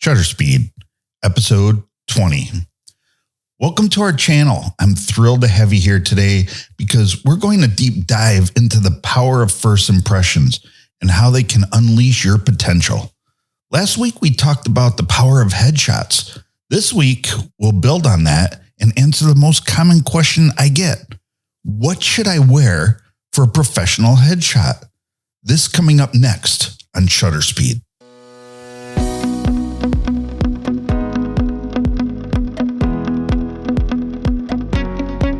Shutter Speed, episode 20. Welcome to our channel. I'm thrilled to have you here today because we're going to deep dive into the power of first impressions and how they can unleash your potential. Last week, we talked about the power of headshots. This week, we'll build on that and answer the most common question I get. What should I wear for a professional headshot? This coming up next on Shutter Speed.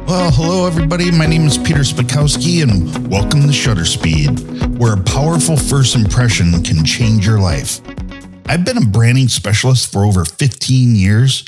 Well, hello everybody. My name is Peter Spakowski and welcome to Shutter Speed, where a powerful first impression can change your life. I've been a branding specialist for over 15 years.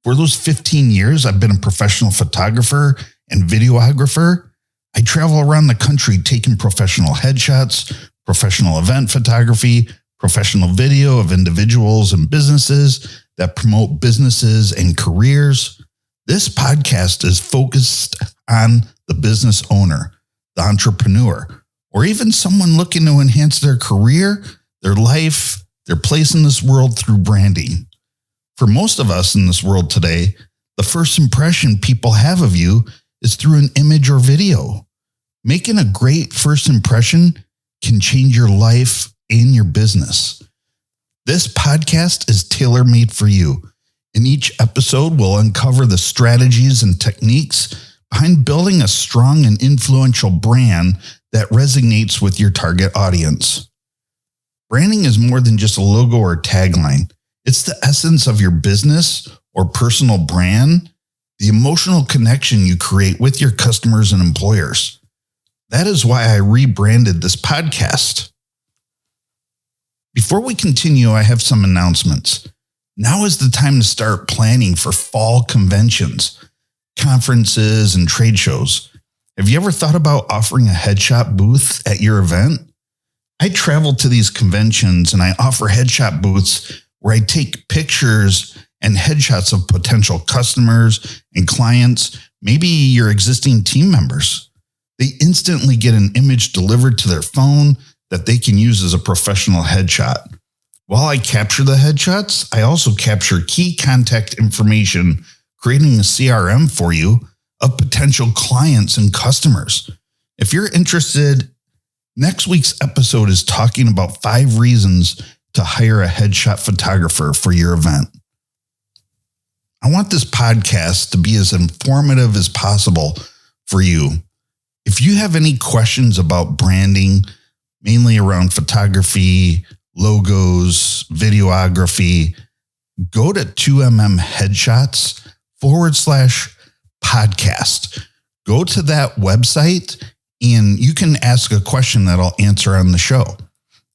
For those 15 years, I've been a professional photographer and videographer. I travel around the country taking professional headshots, professional event photography, professional video of individuals and businesses that promote businesses and careers. This podcast is focused on the business owner, the entrepreneur, or even someone looking to enhance their career, their life, their place in this world through branding. For most of us in this world today, the first impression people have of you is through an image or video. Making a great first impression can change your life and your business. This podcast is tailor-made for you. In each episode, we'll uncover the strategies and techniques behind building a strong and influential brand that resonates with your target audience. Branding is more than just a logo or tagline. It's the essence of your business or personal brand, the emotional connection you create with your customers and employers. That is why I rebranded this podcast. Before we continue, I have some announcements. Now is the time to start planning for fall conventions, conferences, and trade shows. Have you ever thought about offering a headshot booth at your event? I travel to these conventions and I offer headshot booths where I take pictures and headshots of potential customers and clients, maybe your existing team members. They instantly get an image delivered to their phone that they can use as a professional headshot. While I capture the headshots, I also capture key contact information, creating a CRM for you of potential clients and customers. If you're interested, next week's episode is talking about 5 reasons to hire a headshot photographer for your event. I want this podcast to be as informative as possible for you. If you have any questions about branding, mainly around photography, logos, videography, go to 2mmheadshots.com/podcast. Go to that website and you can ask a question that I'll answer on the show.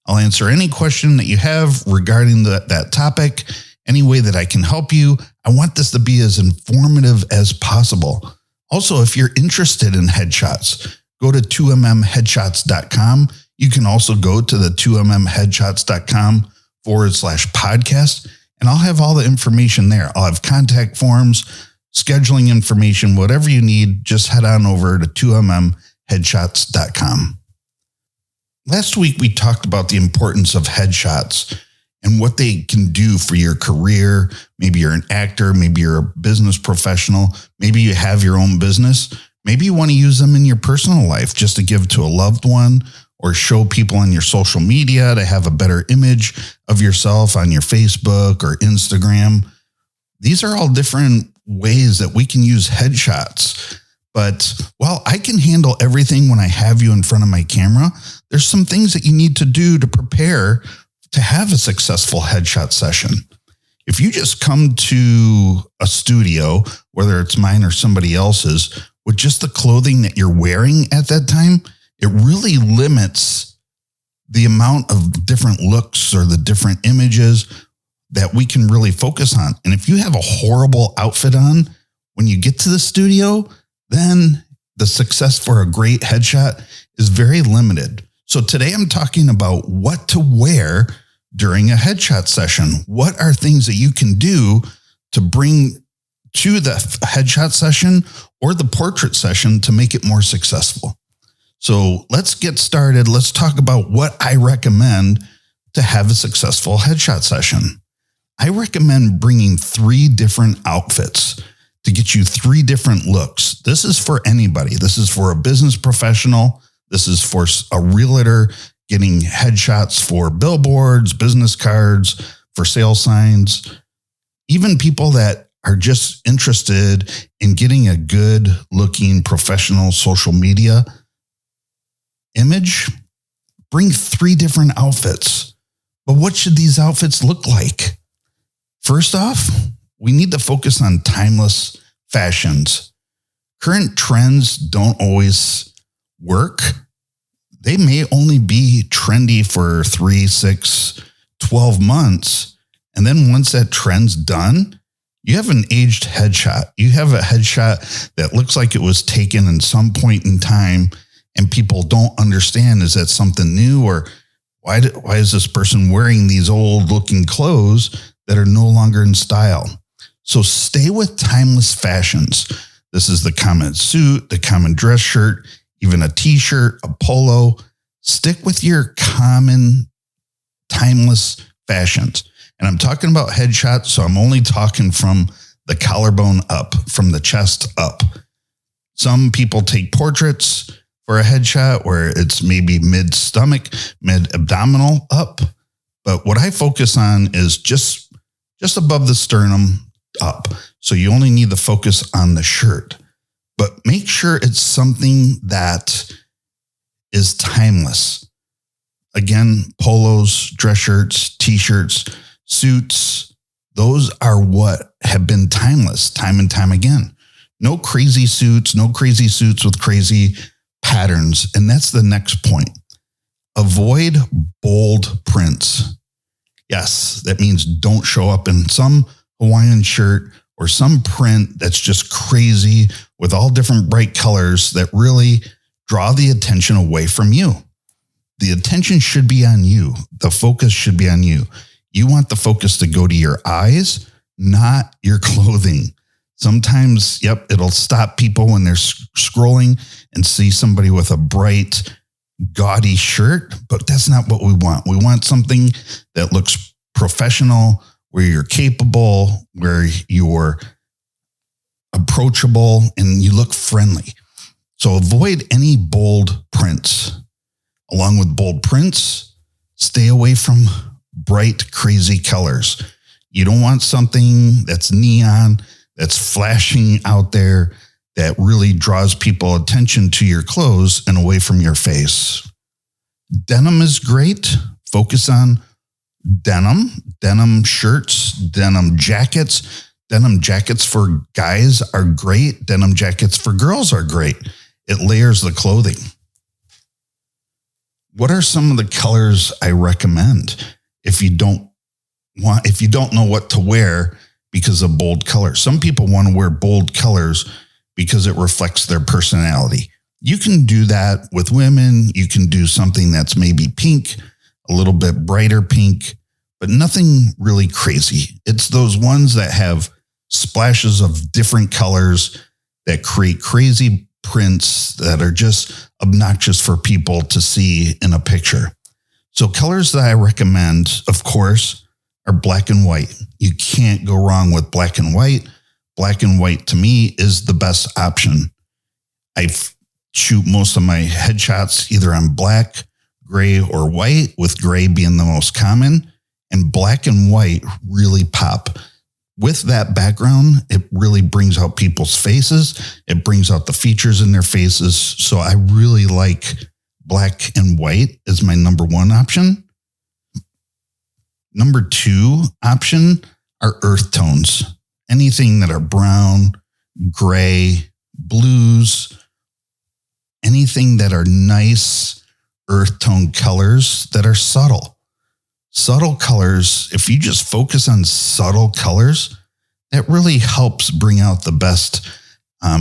I'll answer any question that you have regarding that topic, any way that I can help you. I want this to be as informative as possible. Also, if you're interested in headshots, go to 2mmheadshots.com. You can also go to the 2mmheadshots.com/podcast, and I'll have all the information there. I'll have contact forms, scheduling information, whatever you need, just head on over to 2mmheadshots.com. Last week, we talked about the importance of headshots and what they can do for your career. Maybe you're an actor, maybe you're a business professional, maybe you have your own business. Maybe you want to use them in your personal life just to give to a loved one or show people on your social media to have a better image of yourself on your Facebook or Instagram. These are all different ways that we can use headshots. But while I can handle everything when I have you in front of my camera, there's some things that you need to do to prepare to have a successful headshot session. If you just come to a studio, whether it's mine or somebody else's, with just the clothing that you're wearing at that time, it really limits the amount of different looks or the different images that we can really focus on. And if you have a horrible outfit on when you get to the studio, then the success for a great headshot is very limited. So today I'm talking about what to wear during a headshot session. What are things that you can do to bring to the headshot session or the portrait session to make it more successful? So let's get started. Let's talk about what I recommend to have a successful headshot session. I recommend bringing 3 different outfits to get you 3 different looks. This is for anybody. This is for a business professional. This is for a realtor getting headshots for billboards, business cards, for sale signs, even people that are just interested in getting a good looking professional social media image. Bring 3 different outfits. But what should these outfits look like? First off, we need to focus on timeless fashions. Current trends don't always work. They may only be trendy for 3, 6, 12 months. And then once that trend's done, you have an aged headshot. You have a headshot that looks like it was taken in some point in time, and people don't understand, is that something new, or why is this person wearing these old looking clothes that are no longer in style? So stay with timeless fashions. This is the common suit, the common dress shirt, even a t-shirt, a polo. Stick with your common timeless fashions. And I'm talking about headshots, so I'm only talking from the collarbone up, from the chest up. Some people take portraits for a headshot where it's maybe mid-stomach, mid-abdominal up. But what I focus on is just above the sternum up. So you only need to focus on the shirt. But make sure it's something that is timeless. Again, polos, dress shirts, t-shirts, suits, those are what have been timeless time and time again. No crazy suits with crazy patterns. And that's the next point. Avoid bold prints. Yes, that means don't show up in some Hawaiian shirt or some print that's just crazy with all different bright colors that really draw the attention away from you. The attention should be on you. The focus should be on you. You want the focus to go to your eyes, not your clothing. Sometimes, it'll stop people when they're scrolling and see somebody with a bright, gaudy shirt, but that's not what we want. We want something that looks professional, where you're capable, where you're approachable, and you look friendly. So avoid any bold prints. Along with bold prints, stay away from bright, crazy colors. You don't want something that's neon, that's flashing out there, that really draws people attention to your clothes and away from your face. Denim is great. Focus on denim shirts, denim jackets. Denim jackets for guys are great. Denim jackets for girls are great. It layers the clothing. What are some of the colors I recommend if you don't know what to wear because of bold colors? Some people want to wear bold colors because it reflects their personality. You can do that with women. You can do something that's maybe pink, a little bit brighter pink, but nothing really crazy. It's those ones that have splashes of different colors that create crazy prints that are just obnoxious for people to see in a picture. So colors that I recommend, of course, are black and white. You can't go wrong with black and white. Black and white to me is the best option. I shoot most of my headshots either on black, gray, or white, with gray being the most common, and black and white really pop. With that background, it really brings out people's faces. It brings out the features in their faces. So I really like black and white as my number 1 option. Number 2 option are earth tones. Anything that are brown, gray, blues, anything that are nice earth tone colors that are subtle. Subtle colors, if you just focus on subtle colors, that really helps bring out the best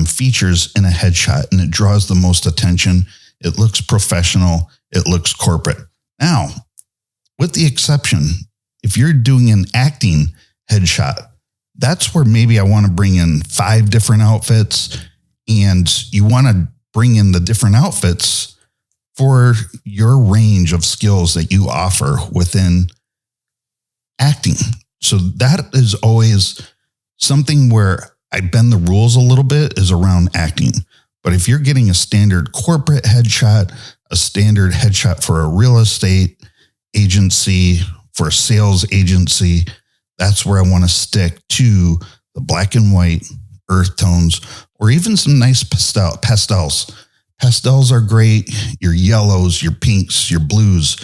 features in a headshot, and it draws the most attention. It looks professional. It looks corporate. Now, with the exception, if you're doing an acting headshot, that's where maybe I want to bring in 5 different outfits, and you want to bring in the different outfits for your range of skills that you offer within acting. So that is always something where I bend the rules a little bit is around acting. But if you're getting a standard corporate headshot, a standard headshot for a real estate agency, for a sales agency, that's where I want to stick to the black and white, earth tones, or even some nice pastels. Pastels are great. Your yellows, your pinks, your blues,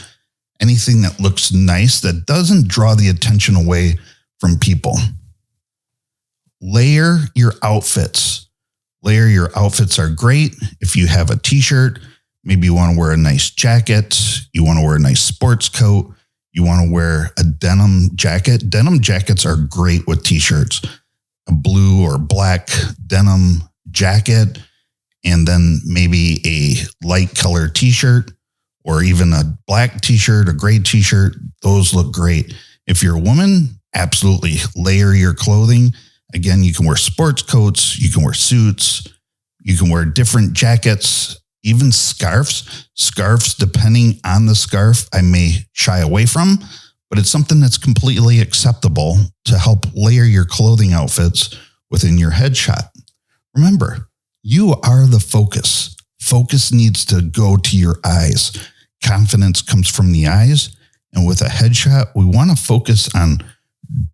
anything that looks nice that doesn't draw the attention away from people. Layer your outfits. Layer your outfits are great. If you have a t-shirt, maybe you want to wear a nice jacket. You want to wear a nice sports coat. You want to wear a denim jacket. Denim jackets are great with t-shirts. A blue or black denim jacket, and then maybe a light color t-shirt, or even a black t-shirt, a gray t-shirt. Those look great. If you're a woman, absolutely layer your clothing. Again, you can wear sports coats, you can wear suits, you can wear different jackets, even scarves. Scarves, depending on the scarf, I may shy away from, but it's something that's completely acceptable to help layer your clothing outfits within your headshot. Remember, you are the focus. Focus needs to go to your eyes. Confidence comes from the eyes. And with a headshot, we want to focus on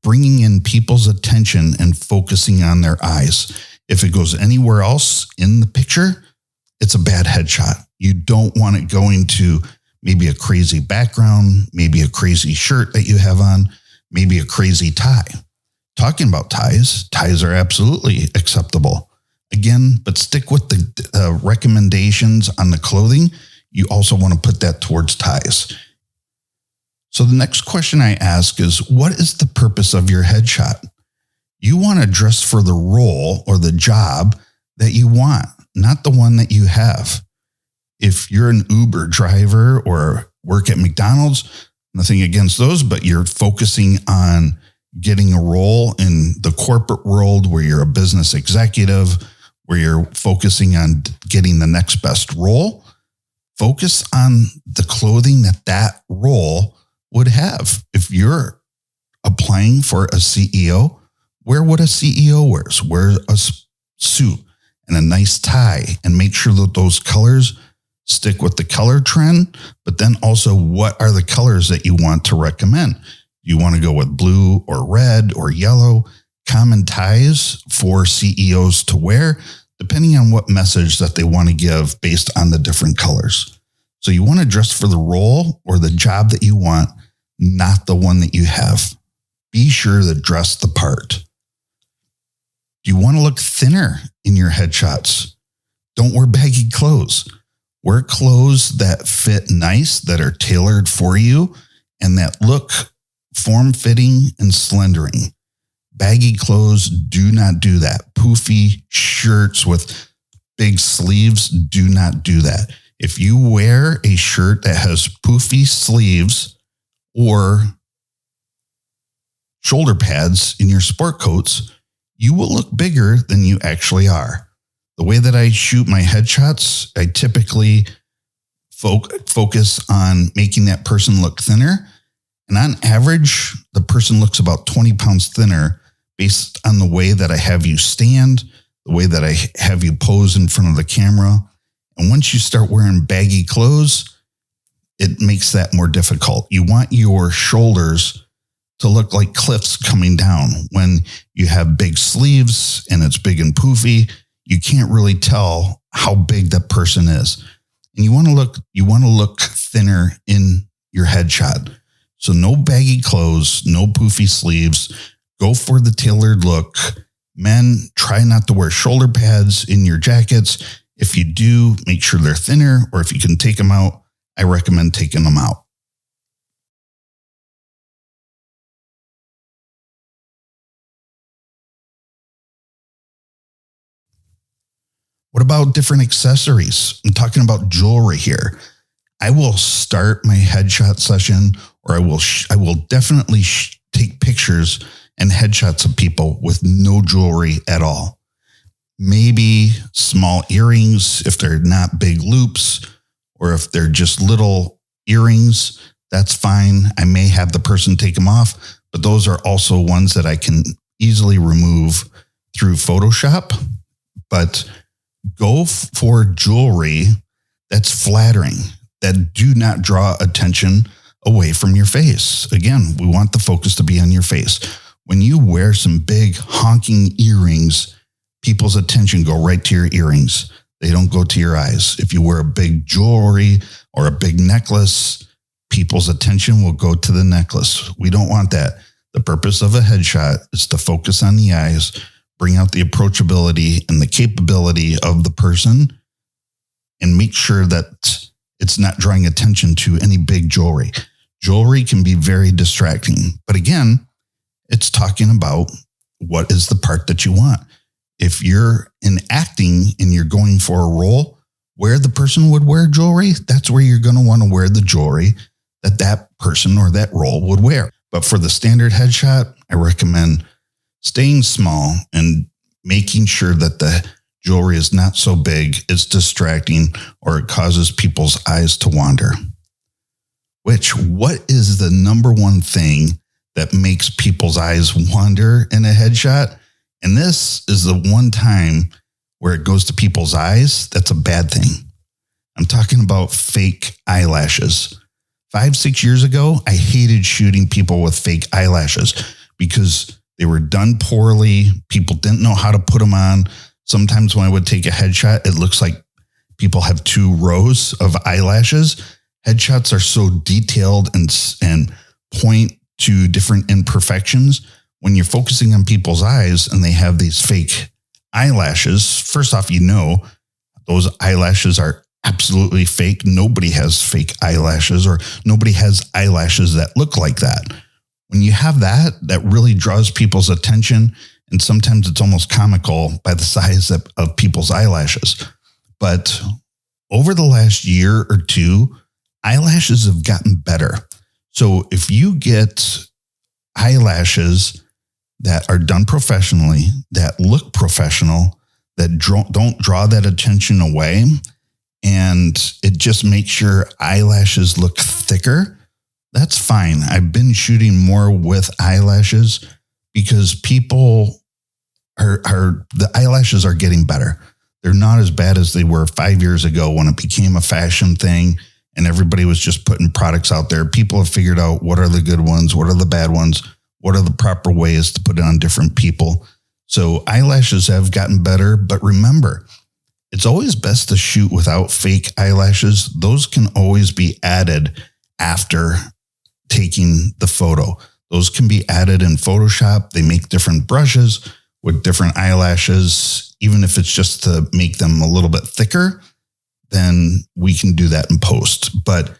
bringing in people's attention and focusing on their eyes. If it goes anywhere else in the picture, it's a bad headshot. You don't want it going to maybe a crazy background, maybe a crazy shirt that you have on, maybe a crazy tie. Talking about ties are absolutely acceptable. Again, but stick with the recommendations on the clothing. You also want to put that towards ties. So the next question I ask is, what is the purpose of your headshot? You want to dress for the role or the job that you want, not the one that you have. If you're an Uber driver or work at McDonald's, nothing against those, but you're focusing on getting a role in the corporate world where you're a business executive, where you're focusing on getting the next best role, focus on the clothing that role would have. If you're applying for a CEO, wear what a CEO wears. Wear a suit and a nice tie, and make sure that those colors stick with the color trend, but then also what are the colors that you want to recommend? You want to go with blue or red or yellow, common ties for CEOs to wear, depending on what message that they want to give based on the different colors. So you want to dress for the role or the job that you want, not the one that you have. Be sure to dress the part. Do you want to look thinner in your headshots? Don't wear baggy clothes. Wear clothes that fit nice, that are tailored for you, and that look form-fitting and slendering. Baggy clothes, do not do that. Poofy shirts with big sleeves, do not do that. If you wear a shirt that has poofy sleeves or shoulder pads in your sport coats, you will look bigger than you actually are. The way that I shoot my headshots, I typically focus on making that person look thinner. And on average, the person looks about 20 pounds thinner based on the way that I have you stand, the way that I have you pose in front of the camera. And once you start wearing baggy clothes, it makes that more difficult. You want your shoulders to look like cliffs coming down. When you have big sleeves and it's big and poofy, you can't really tell how big that person is. And you want to look thinner in your headshot. So no baggy clothes, no poofy sleeves. Go for the tailored look. Men, try not to wear shoulder pads in your jackets. If you do, make sure they're thinner, or if you can take them out, I recommend taking them out. What about different accessories? I'm talking about jewelry here. I will start my headshot session, or I will definitely take pictures and headshots of people with no jewelry at all. Maybe small earrings if they're not big loops, or if they're just little earrings, that's fine. I may have the person take them off, but those are also ones that I can easily remove through Photoshop. But go for jewelry that's flattering, that do not draw attention away from your face. Again, we want the focus to be on your face. When you wear some big honking earrings, people's attention go right to your earrings. They don't go to your eyes. If you wear a big jewelry or a big necklace, people's attention will go to the necklace. We don't want that. The purpose of a headshot is to focus on the eyes, bring out the approachability and the capability of the person, and make sure that it's not drawing attention to any big jewelry. Jewelry can be very distracting. But again, it's talking about what is the part that you want. If you're in acting and you're going for a role where the person would wear jewelry, that's where you're going to want to wear the jewelry that person or that role would wear. But for the standard headshot, I recommend staying small and making sure that the jewelry is not so big, it's distracting, or it causes people's eyes to wander. What is the number one thing that makes people's eyes wander in a headshot? And this is the one time where it goes to people's eyes. That's a bad thing. I'm talking about fake eyelashes. 5-6 years ago, I hated shooting people with fake eyelashes because they were done poorly. People didn't know how to put them on. Sometimes when I would take a headshot, it looks like people have 2 rows of eyelashes. Headshots are so detailed and point to different imperfections. When you're focusing on people's eyes and they have these fake eyelashes, first off, those eyelashes are absolutely fake. Nobody has fake eyelashes, or nobody has eyelashes that look like that. When you have that really draws people's attention, and sometimes it's almost comical by the size of people's eyelashes. But over the last year or two, eyelashes have gotten better. So if you get eyelashes that are done professionally, that look professional, that don't draw that attention away, and it just makes your eyelashes look thicker, that's fine. I've been shooting more with eyelashes because people the eyelashes are getting better. They're not as bad as they were 5 years ago when it became a fashion thing and everybody was just putting products out there. People have figured out what are the good ones, what are the bad ones, what are the proper ways to put it on different people. So eyelashes have gotten better, but remember, it's always best to shoot without fake eyelashes. Those can always be added after taking the photo. Those can be added in Photoshop. They make different brushes with different eyelashes. Even if it's just to make them a little bit thicker, then we can do that in post. But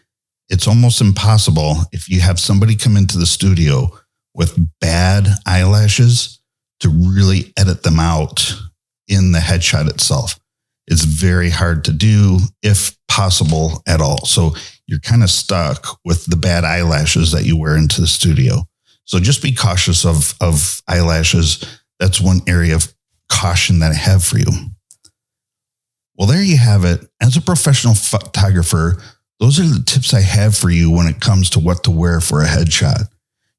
it's almost impossible if you have somebody come into the studio with bad eyelashes to really edit them out in the headshot itself. It's very hard to do, if possible at all. So you're kind of stuck with the bad eyelashes that you wear into the studio. So just be cautious of eyelashes. That's one area of caution that I have for you. Well, there you have it. As a professional photographer, those are the tips I have for you when it comes to what to wear for a headshot.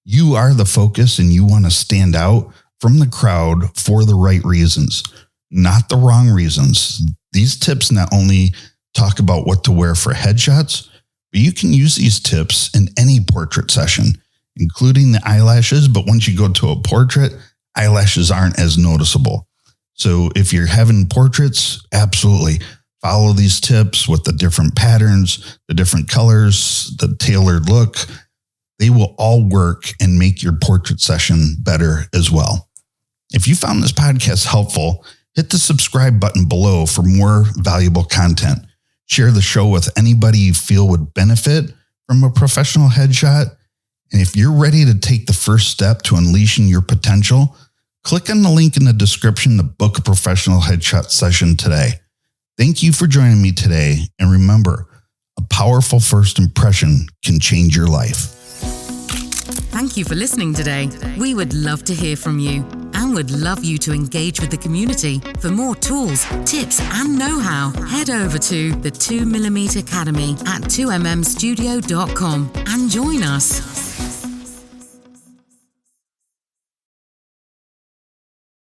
You are the focus and you want to stand out from the crowd for the right reasons, not the wrong reasons. These tips not only talk about what to wear for headshots, but you can use these tips in any portrait session, including the eyelashes. But once you go to a portrait, eyelashes aren't as noticeable. So if you're having portraits, absolutely follow these tips with the different patterns, the different colors, the tailored look. They will all work and make your portrait session better as well. If you found this podcast helpful, hit the subscribe button below for more valuable content. Share the show with anybody you feel would benefit from a professional headshot. And if you're ready to take the first step to unleashing your potential, click on the link in the description to book a professional headshot session today. Thank you for joining me today. And remember, a powerful first impression can change your life. Thank you for listening today. We would love to hear from you and would love you to engage with the community. For more tools, tips, and know-how, head over to the 2mm Academy at 2mmstudio.com and join us.